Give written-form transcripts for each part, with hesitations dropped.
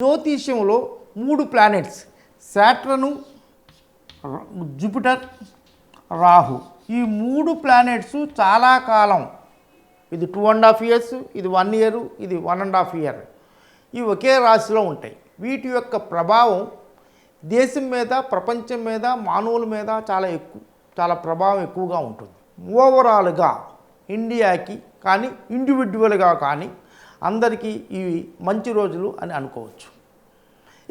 జ్యోతిష్యంలో 3 planets Saturn, Jupiter, Rahu, ఈ 3 planets చాలా కాలం, ఇది 2.5 years, ఇది 1 year, ఇది 1.5 year, ఇవి ఒకే రాశిలో ఉంటాయి. వీటి యొక్క ప్రభావం దేశం మీద, ప్రపంచం మీద, మానవుల మీద చాలా ప్రభావం ఎక్కువగా ఉంటుంది. ఓవరాల్గా ఇండియాకి కానీ ఇండివిజువల్గా కానీ అందరికీ ఇవి మంచి రోజులు అని అనుకోవచ్చు.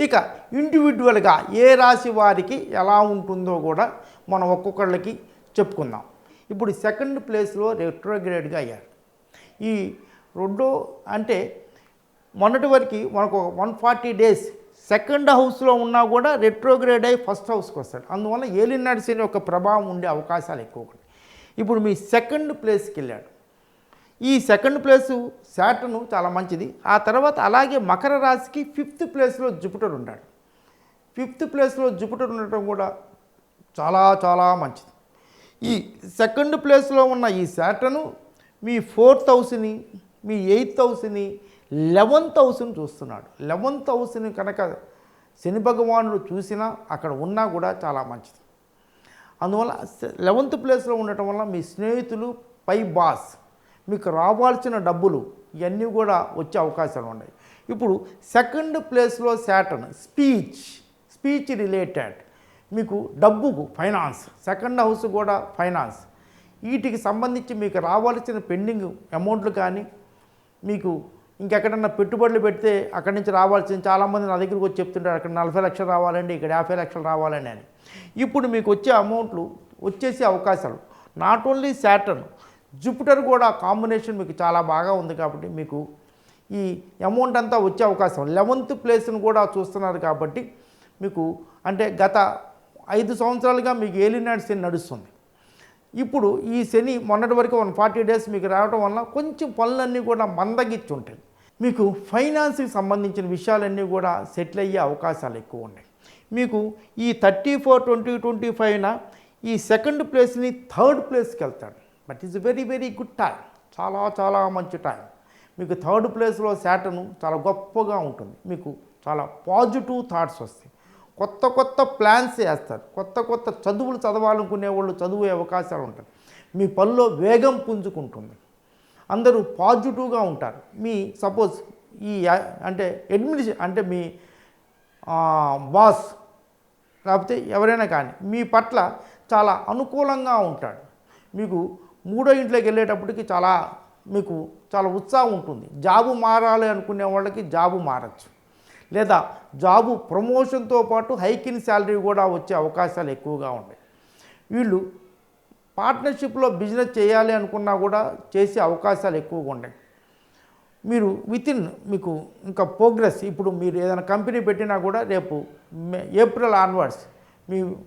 ఇక ఇండివిజువల్గా ఏ రాశి వారికి ఎలా ఉంటుందో కూడా మనం ఒక్కొక్కళ్ళకి చెప్పుకుందాం. ఇప్పుడు సెకండ్ ప్లేస్లో రెట్రోగ్రేడ్గా అయ్యారు. ఈ రెండో అంటే మొన్నటి వరకు మనకు 140 days సెకండ్ హౌస్లో ఉన్నా కూడా రెట్రోగ్రేడ్ అయ్యి ఫస్ట్ హౌస్కి వస్తాడు. అందువల్ల ఏలినాటి శని యొక్క ప్రభావం ఉండే అవకాశాలు ఎక్కువ. ఇప్పుడు మీ సెకండ్ ప్లేస్కి వెళ్ళాడు. ఈ సెకండ్ ప్లేసు సాటర్న్ చాలా మంచిది. ఆ తర్వాత అలాగే మకర రాశికి 5th ప్లేస్లో జూపిటర్ ఉన్నాడు. 5th ప్లేస్లో జూపిటర్ ఉండటం కూడా చాలా చాలా మంచిది. ఈ సెకండ్ ప్లేస్లో ఉన్న ఈ సాటర్న్ మీ 4th హౌస్ని, మీ 8th హౌస్ని, 11th హౌస్ని చూస్తున్నాడు. 11th హౌస్ని కనుక శని భగవానుడు చూసినా అక్కడ ఉన్నా కూడా చాలా మంచిది. అందువల్ల 11th ప్లేస్లో ఉండటం వల్ల మీ స్నేహితులు, పై బాస్, మీకు రావాల్సిన డబ్బులు ఇవన్నీ కూడా వచ్చే అవకాశాలు ఉన్నాయి. ఇప్పుడు సెకండ్ ప్లేస్లో సాటర్న్ స్పీచ్ రిలేటెడ్, మీకు డబ్బుకు ఫైనాన్స్, సెకండ్ హౌస్ కూడా ఫైనాన్స్, వీటికి సంబంధించి మీకు రావాల్సిన పెండింగ్ అమౌంట్లు కానీ, మీకు ఇంకెక్కడన్నా పెట్టుబడులు పెడితే అక్కడి నుంచి రావాల్సిన, చాలామంది నా దగ్గరికి వచ్చి చెప్తుంటారు అక్కడ 40 లక్షలు రావాలండి, ఇక్కడ 50 లక్షలు రావాలండి అని. ఇప్పుడు మీకు వచ్చే అమౌంట్లు వచ్చేసే అవకాశాలు నాట్ ఓన్లీ సాటర్న్, జూపిటర్ కూడా కాంబినేషన్ మీకు చాలా బాగా ఉంది. కాబట్టి మీకు ఈ అమౌంట్ అంతా వచ్చే అవకాశం 11th ప్లేస్ను కూడా చూస్తున్నారు. కాబట్టి మీకు అంటే గత 5 సంవత్సరాలుగా మీకు ఏలినాటి శని నడుస్తుంది. ఇప్పుడు ఈ శని మొన్నటి వరకు 140 days మీకు రావడం వల్ల కొంచెం పనులన్నీ కూడా మందగిచ్చి ఉంటాయి. మీకు ఫైనాన్స్కి సంబంధించిన విషయాలన్నీ కూడా సెటిల్ అయ్యే అవకాశాలు ఎక్కువ ఉన్నాయి. మీకు ఈ 34/20/25న ఈ సెకండ్ ప్లేస్ని 3rd ప్లేస్కి వెళ్తాడు. But is very very good time, చాలా చాలా మంచి టైం. మీకు 3rd ప్లేస్లో సాటర్న్ చాలా గొప్పగా ఉంటుంది. మీకు చాలా పాజిటివ్ థాట్స్ వస్తాయి, కొత్త ప్లాన్స్ చేస్తారు, కొత్త చదువులు చదవాలనుకునే వాళ్ళు చదివే అవకాశాలు ఉంటాయి. మీ పనిలో వేగం పుంజుకుంటుంది, అందరూ పాజిటివ్గా ఉంటారు. మీ సపోజ్ ఈ అంటే అంటే మీ బాస్ లేకపోతే ఎవరైనా కానీ మీ పట్ల చాలా అనుకూలంగా ఉంటాడు. మీకు 3వ ఇంట్లోకి వెళ్ళేటప్పటికి మీకు చాలా ఉత్సాహం ఉంటుంది. జాబు మారాలి అనుకునే వాళ్ళకి జాబు మారచ్చు, లేదా జాబు ప్రమోషన్తో పాటు హైక్ ఇన్ శాలరీ కూడా వచ్చే అవకాశాలు ఎక్కువగా ఉన్నాయి. వీళ్ళు పార్ట్నర్షిప్లో బిజినెస్ చేయాలి అనుకున్నా కూడా చేసే అవకాశాలు ఎక్కువగా ఉన్నాయి. మీరు మీకు ఇంకా ప్రోగ్రెస్, ఇప్పుడు మీరు ఏదైనా కంపెనీ పెట్టినా కూడా రేపు ఏప్రిల్ ఆన్వర్డ్స్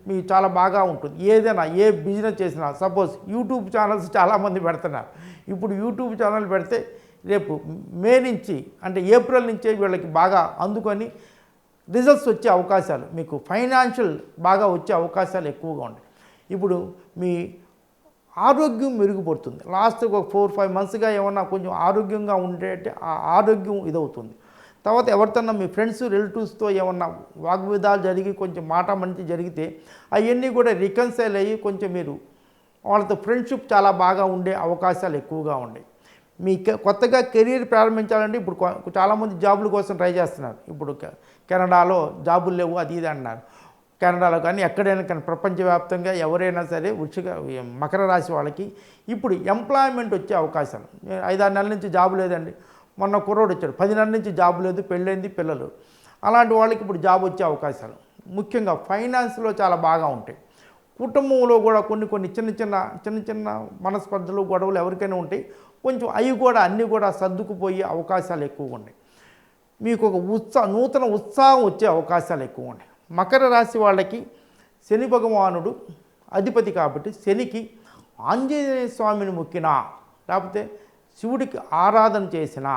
మీ చాలా బాగా ఉంటుంది. ఏదైనా ఏ బిజినెస్ చేసినా, సపోజ్ యూట్యూబ్ ఛానల్స్ చాలామంది పెడుతున్నారు. ఇప్పుడు యూట్యూబ్ ఛానల్ పెడితే రేపు మే నుంచి అంటే ఏప్రిల్ నుంచే వీళ్ళకి బాగా అందుకొని రిజల్ట్స్ వచ్చే అవకాశాలు, మీకు ఫైనాన్షియల్ బాగా వచ్చే అవకాశాలు ఎక్కువగా ఉన్నాయి. ఇప్పుడు మీ ఆరోగ్యం మెరుగుపడుతుంది. లాస్ట్ ఒక 4-5 monthsగా ఏమన్నా కొంచెం ఆరోగ్యంగా ఉండేటే ఆ ఆరోగ్యం ఇదవుతుంది. తర్వాత ఎవరితోన్నా మీ ఫ్రెండ్స్, రిలేటివ్స్తో ఏమన్నా వాగ్విదాలు జరిగి కొంచెం మాట మంచి జరిగితే అవన్నీ కూడా రికన్సైల్ అయ్యి కొంచెం మీరు వాళ్ళతో ఫ్రెండ్షిప్ చాలా బాగా ఉండే అవకాశాలు ఎక్కువగా ఉన్నాయి. మీ కొత్తగా కెరీర్ ప్రారంభించాలంటే ఇప్పుడు చాలామంది జాబుల కోసం ట్రై చేస్తున్నారు. ఇప్పుడు కెనడాలో జాబులు లేవు అది ఇది అన్నారు. కెనడాలో కానీ ఎక్కడైనా కానీ ప్రపంచవ్యాప్తంగా ఎవరైనా సరే మకర రాశి వాళ్ళకి ఇప్పుడు ఎంప్లాయ్మెంట్ వచ్చే అవకాశాలు. 5-6 నెలల నుంచి జాబు లేదండి, మొన్న కుర్రోడు వచ్చాడు 10 నెలల నుంచి జాబు లేదు, పెళ్ళైంది, పిల్లలు, అలాంటి వాళ్ళకి ఇప్పుడు జాబ్ వచ్చే అవకాశాలు. ముఖ్యంగా ఫైనాన్స్లో చాలా బాగా ఉంటాయి. కుటుంబంలో కూడా కొన్ని చిన్న మనస్పర్ధలు, గొడవలు ఎవరికైనా ఉంటాయి. కొంచెం అవి కూడా అన్నీ కూడా సర్దుకుపోయే అవకాశాలు ఎక్కువగా ఉన్నాయి. మీకు ఒక నూతన ఉత్సాహం వచ్చే అవకాశాలు ఎక్కువ ఉన్నాయి. మకర రాశి వాళ్ళకి శని భగవానుడు అధిపతి కాబట్టి శనికి ఆంజనేయ స్వామిని మొక్కినా, లేకపోతే శివుడికి ఆరాధన చేసినా,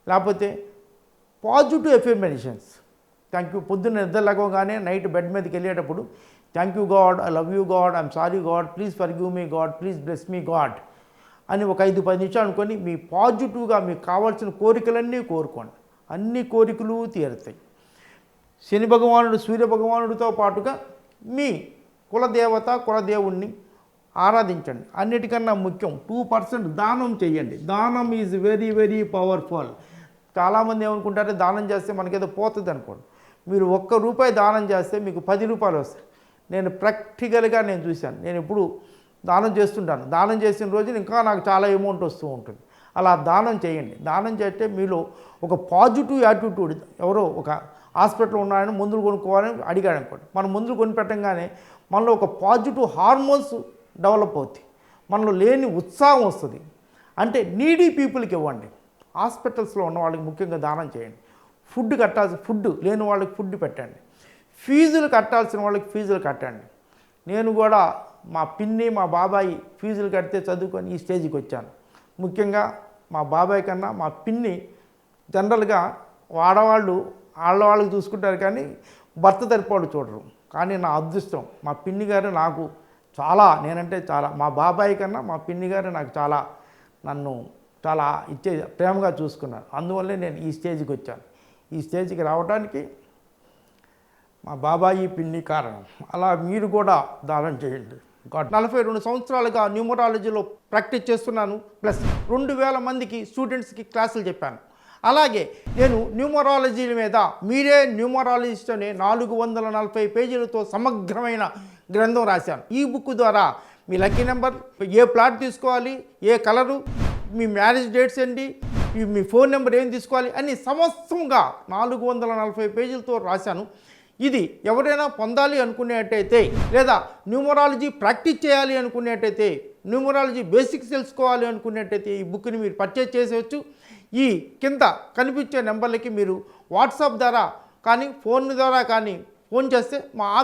లేకపోతే పాజిటివ్ ఎఫర్మేషన్స్, థ్యాంక్ యూ, పొద్దున్న నిద్రలేకోగానే నైట్ బెడ్ మీదకి వెళ్ళేటప్పుడు thank you God, I love you God, I'm sorry God, please forgive me God, please bless me God అని ఒక 5-10 నిమిషాలు అనుకొని మీ పాజిటివ్గా మీకు కావాల్సిన కోరికలన్నీ కోరుకోండి. అన్ని కోరికలు తీరుతాయి. శని భగవానుడు సూర్య భగవానుడితో పాటుగా మీ కులదేవత కులదేవుణ్ణి ఆరాధించండి. అన్నిటికన్నా ముఖ్యం 2% దానం చేయండి. దానం ఈజ్ వెరీ వెరీ పవర్ఫుల్. చాలామంది ఏమనుకుంటారు దానం చేస్తే మనకేదో పోతుంది అనుకోండి. మీరు ₹1 దానం చేస్తే మీకు ₹10 వస్తాయి. నేను ప్రాక్టికల్గా నేను చూశాను. నేను ఎప్పుడు దానం చేస్తుంటాను. దానం చేసిన రోజున ఇంకా నాకు చాలా అమౌంట్ వస్తూ ఉంటుంది. అలా దానం చేయండి. దానం చేస్తే మీలో ఒక పాజిటివ్ యాటిట్యూడ్, ఎవరో ఒక హాస్పిటల్లో ఉన్నారని మందులు కొనుక్కోవాలని అడిగాడు అనుకోండి, మనం మందులు కొనిపెట్టంగానే మనలో ఒక పాజిటివ్ హార్మోన్స్ డెవలప్ అవుతాయి. మనలో లేని ఉత్సాహం వస్తుంది. అంటే నీడీ పీపుల్కి ఇవ్వండి. హాస్పిటల్స్లో ఉన్న వాళ్ళకి ముఖ్యంగా దానం చేయండి. ఫుడ్ లేని వాళ్ళకి ఫుడ్ పెట్టండి. ఫీజులు కట్టాల్సిన వాళ్ళకి ఫీజులు కట్టండి. నేను కూడా మా పిన్ని మా బాబాయి ఫీజులు కడితే చదువుకొని ఈ స్టేజ్కి వచ్చాను. ముఖ్యంగా మా బాబాయ్ కన్నా మా పిన్ని జనరల్గా ఆడవాళ్ళకి చూసుకుంటారు కానీ భర్త తరపువాళ్ళు చూడరు. కానీ నా అదృష్టం మా పిన్ని గారు నాకు చాలా, నేనంటే చాలా, మా బాబాయ్ కన్నా మా పిన్ని గారు నాకు చాలా, నన్ను చాలా ప్రేమగా చూసుకున్నారు. అందువల్లే నేను ఈ స్టేజ్కి వచ్చాను. ఈ స్టేజ్కి రావడానికి మా బాబాయి పిన్ని కారణం. అలా మీరు కూడా దానం చేయండి. 42 సంవత్సరాలుగా న్యూమరాలజీలో ప్రాక్టీస్ చేస్తున్నాను. ప్లస్ 2000 మందికి స్టూడెంట్స్కి క్లాసులు చెప్పాను. అలాగే నేను న్యూమరాలజీ మీద మీరే న్యూమరాలజిస్ట్ అనే 440 పేజీలతో సమగ్రమైన గ్రంథం రాశాను. ఈ బుక్ ద్వారా మీ లక్కీ నెంబర్, ఏ ప్లాట్ తీసుకోవాలి, ఏ కలరు, మీ మ్యారేజ్ డేట్స్ ఏంటి, మీ ఫోన్ నెంబర్ ఏం తీసుకోవాలి అని సమస్తంగా 440 పేజీలతో రాశాను. ఇది ఎవరైనా పొందాలి అనుకునేటైతే, లేదా న్యూమరాలజీ ప్రాక్టీస్ చేయాలి అనుకునేటైతే, న్యూమరాలజీ బేసిక్స్ తెలుసుకోవాలి అనుకునేటైతే ఈ బుక్ని మీరు పర్చేజ్ చేసేవచ్చు. ఈ కింద కనిపించే నెంబర్లకి మీరు వాట్సాప్ ద్వారా కానీ ఫోన్ ద్వారా కానీ ఫోన్ చేస్తే మా ఆఫీస్